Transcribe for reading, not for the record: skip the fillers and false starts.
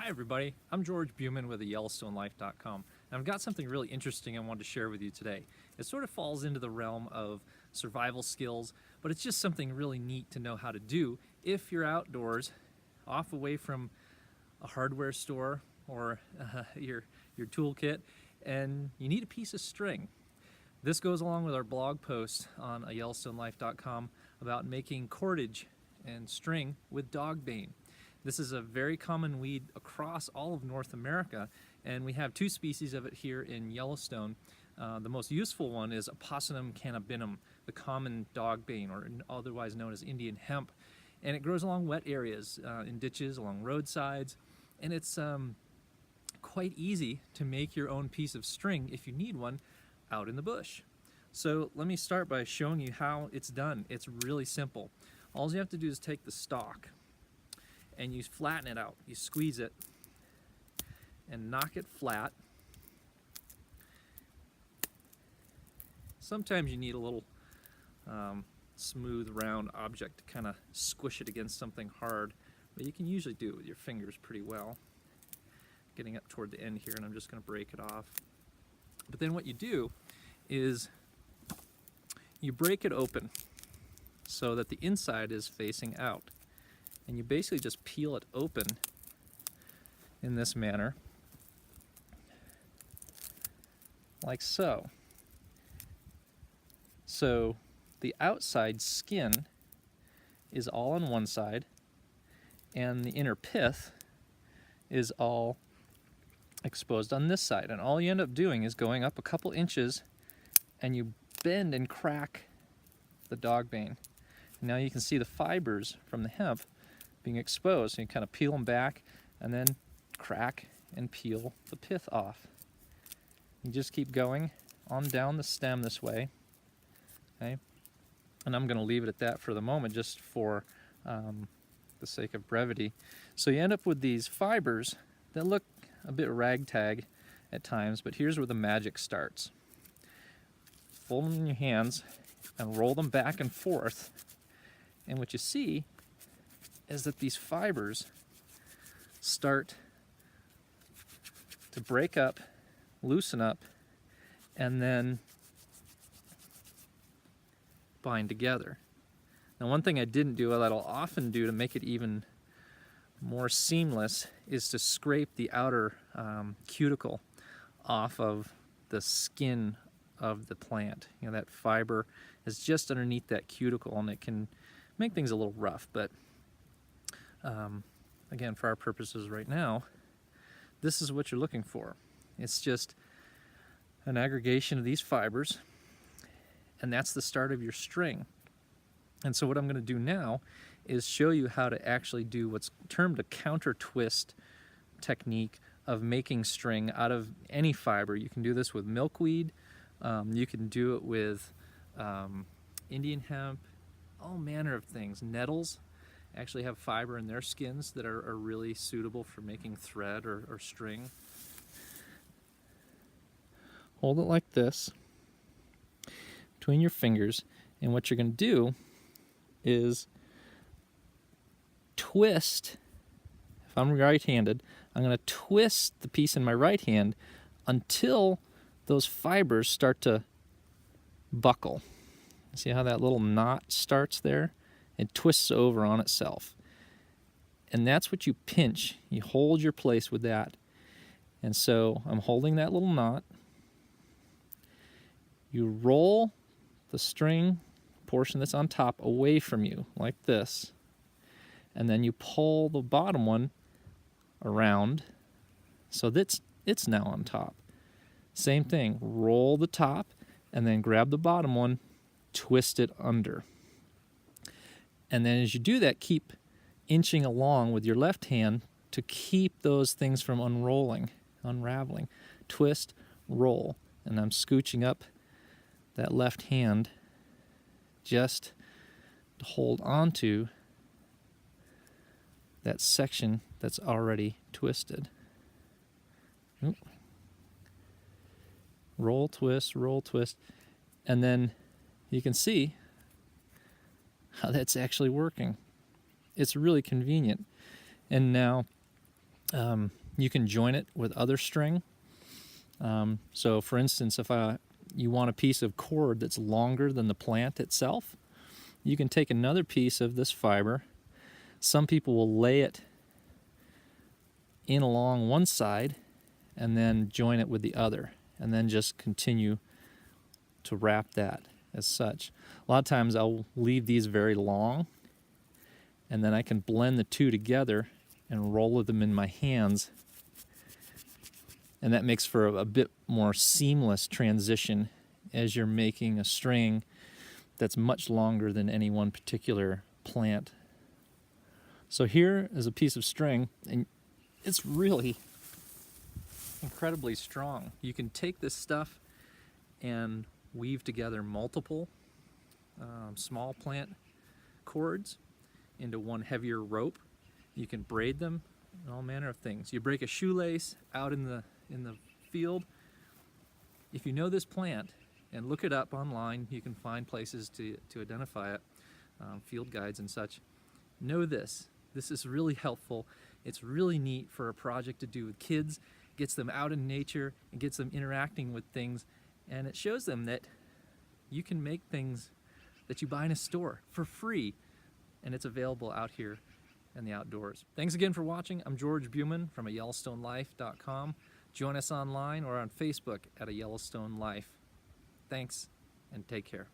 Hi everybody, I'm George Buman with YellowstoneLife.com, and I've got something really interesting I wanted to share with you today. It sort of falls into the realm of survival skills, but it's just something really neat to know how to do if you're outdoors, off away from a hardware store or your toolkit, and you need a piece of string. This goes along with our blog post on YellowstoneLife.com about making cordage and string with Dogbane. This is a very common weed across all of North America, and we have two species of it here in Yellowstone. The most useful one is Opposonum cannabinum, the common dogbane, or otherwise known as Indian hemp. And it grows along wet areas, in ditches, along roadsides, and it's quite easy to make your own piece of string if you need one out in the bush. So let me start by showing you how it's done. It's really simple. All you have to do is take the stalk and you flatten it out. You squeeze it and knock it flat. Sometimes you need a little smooth round object to kind of squish it against something hard, but you can usually do it with your fingers pretty well. Getting up toward the end here, and I'm just going to break it off. But then what you do is you break it open so that the inside is facing out. And you basically just peel it open in this manner, like so. So the outside skin is all on one side, and the inner pith is all exposed on this side. And all you end up doing is going up a couple inches, and you bend and crack the dogbane. Now you can see the fibers from the hemp being exposed, so you kind of peel them back and then crack and peel the pith off. You just keep going on down the stem this way, okay? And I'm going to leave it at that for the moment, just for the sake of brevity. So you end up with these fibers that look a bit ragtag at times, but here's where the magic starts. Fold them in your hands and roll them back and forth, and what you see is that these fibers start to break up, loosen up, and then bind together. Now, one thing I didn't do that I'll often do to make it even more seamless is to scrape the outer cuticle off of the skin of the plant. You know, that fiber is just underneath that cuticle, and it can make things a little rough, but again, for our purposes right now, this is what you're looking for. It's just an aggregation of these fibers, and that's the start of your string. And so what I'm going to do now is show you how to actually do what's termed a counter twist technique of making string out of any fiber. You can do this with milkweed, you can do it with Indian hemp, all manner of things. Nettles actually have fiber in their skins that are really suitable for making thread or string. Hold it like this between your fingers, and what you're going to do is twist. If I'm right-handed, I'm going to twist the piece in my right hand until those fibers start to buckle. See how that little knot starts there? It twists over on itself. And that's what you pinch. You hold your place with that. And so I'm holding that little knot. You roll the string portion that's on top away from you, like this. And then you pull the bottom one around so that it's now on top. Same thing, roll the top and then grab the bottom one, twist it under. And then as you do that, keep inching along with your left hand to keep those things from unraveling. Twist, roll, and I'm scooching up that left hand just to hold onto that section that's already twisted. Oop. Roll, twist, and then you can see how that's actually working. It's really convenient. And now You can join it with other string. So for instance, if you want a piece of cord that's longer than the plant itself, you can take another piece of this fiber. Some people will lay it in along one side and then join it with the other, and then just continue to wrap that as such. A lot of times I'll leave these very long, and then I can blend the two together and roll them in my hands, and that makes for a bit more seamless transition as you're making a string that's much longer than any one particular plant. So here is a piece of string, and it's really incredibly strong. You can take this stuff and weave together multiple small plant cords into one heavier rope. You can braid them and all manner of things. You break a shoelace out in the field. If you know this plant and look it up online, you can find places to identify it, field guides and such. Know this. This is really helpful. It's really neat for a project to do with kids. Gets them out in nature and gets them interacting with things, and it shows them that you can make things that you buy in a store for free, and it's available out here in the outdoors. Thanks again for watching. I'm George Buman from YellowstoneLife.com. Join us online or on Facebook at A Yellowstone Life. Thanks, and take care.